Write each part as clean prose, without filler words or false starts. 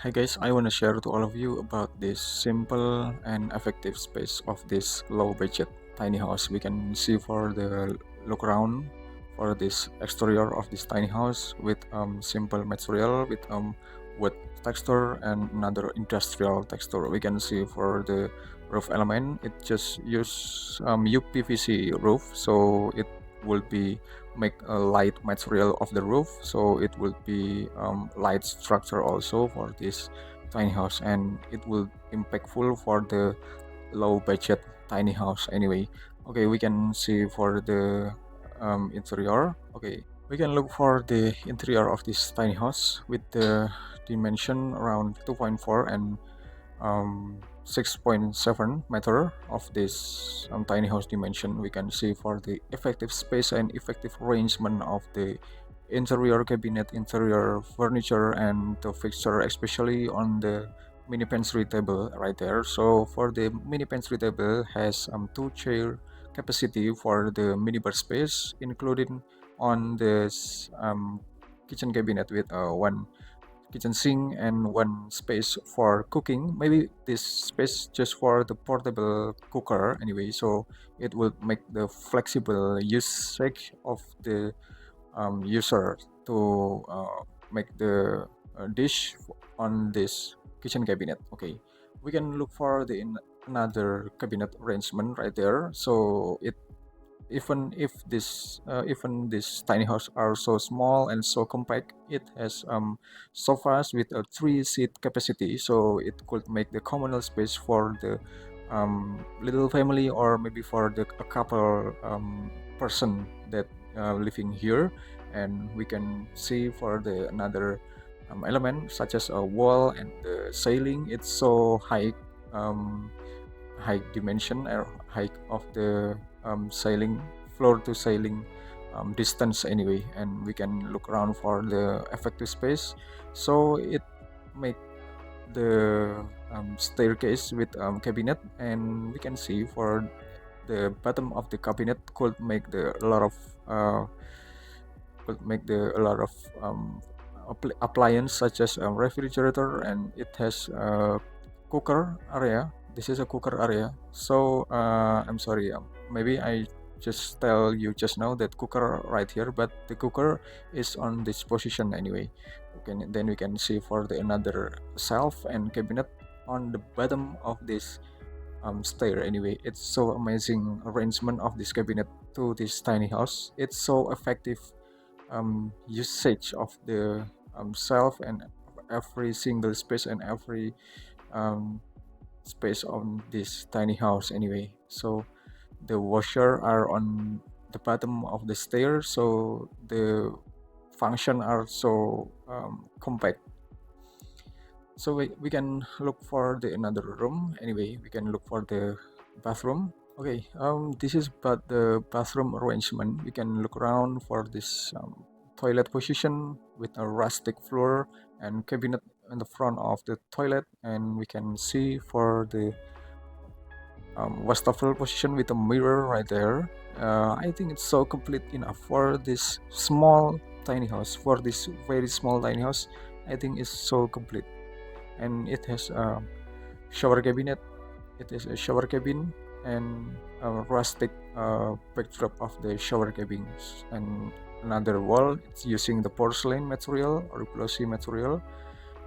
Hi guys, I want to share to all of you about this simple and effective space of this low budget tiny house. We can see for the look around for this exterior of this tiny house with simple material with wood texture and another industrial texture. We can see for the roof element it just use UPVC roof, so it will be make a light material of the roof, so it will be light structure also for this tiny house, and it will impactful for the low budget tiny house anyway. Okay, we can see for the interior. Okay, we can look for the interior of this tiny house with the dimension around 2.4 and 6.7 meter of this tiny house dimension. We can see for the effective space and effective arrangement of the interior cabinet, interior furniture, and the fixture, especially on the mini pantry table right there. So for the mini pantry table has two chair capacity for the minibar space, including on this kitchen cabinet with one kitchen sink and one space for cooking. Maybe this space just for the portable cooker anyway, so it will make the flexible usage of the user to make the dish on this kitchen cabinet. Okay, we can look for the another cabinet arrangement right there, so it even this tiny house are so small and so compact, it has sofas with a three seat capacity, so it could make the communal space for the little family, or maybe for the a couple person that living here. And we can see for the another element such as a wall and the ceiling, it's so um, high dimension or height of the sailing floor to sailing distance anyway. And we can look around for the effective space, so it make the staircase with cabinet, and we can see for the bottom of the cabinet could make the a lot of uh, appliance such as a refrigerator, and it has a cooker area. This is a cooker area. So I'm sorry, maybe I just tell you just now that cooker right here, but the cooker is on this position anyway. Okay, then we can see for the another shelf and cabinet on the bottom of this stair anyway. It's so amazing arrangement of this cabinet to this tiny house. It's so effective usage of the shelf and every single space and every um, space on this tiny house anyway. So the washer are on the bottom of the stair, so the function are so compact. So we can look for the another room anyway. We can look for the bathroom. Okay, this is but the bathroom arrangement. We can look around for this toilet position with a rustic floor and cabinet in the front of the toilet, and we can see for the wastafel position with a mirror right there. I think it's so complete enough for this small tiny house. For this very small tiny house, I think it's so complete, and it has a shower cabinet. It is a shower cabin and a rustic backdrop of the shower cabins, and another wall. It's using the porcelain material or glossy material,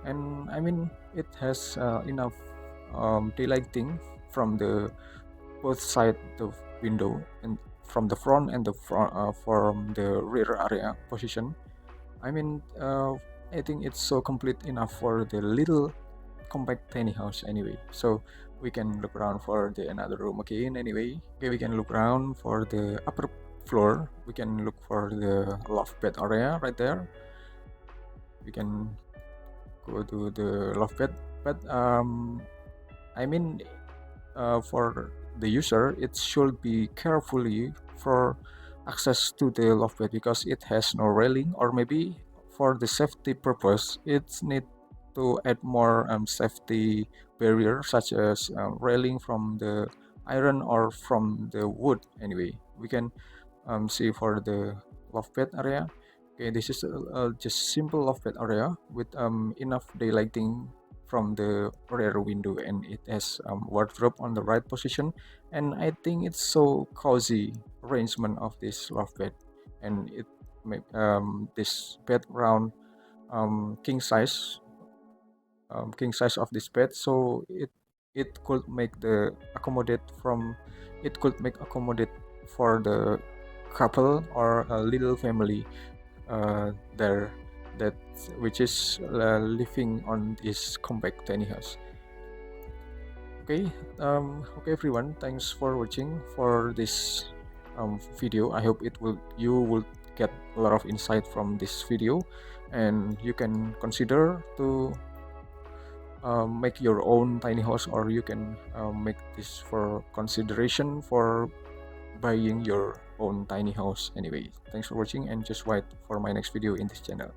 and I mean it has enough daylighting from the both side the window, and from the front and the front from the rear area position. I mean, I think it's so complete enough for the little compact tiny house anyway. So we can look around for the another room again anyway. Okay, we can look around for the upper floor. We can look for the loft bed area right there. We can go to the loft bed, but I mean, for the user, it should be carefully for access to the loft bed because it has no railing, or maybe for the safety purpose, it's need to add more safety barrier such as railing from the iron or from the wood. Anyway, we can see for the loft bed area. Okay, this is just simple loft bed area with enough daylighting from the rear window, and it has wardrobe on the right position, and I think it's so cozy arrangement of this loft bed, and it make this bed around king size, king size of this bed, so it could make the accommodate from it could make accommodate for the couple or a little family there, that which is living on this compact tiny house. Okay, okay everyone, thanks for watching for this video. I hope you will get a lot of insight from this video, and you can consider to make your own tiny house, or you can make this for consideration for buying your own tiny house. Anyway, thanks for watching, and just wait for my next video in this channel.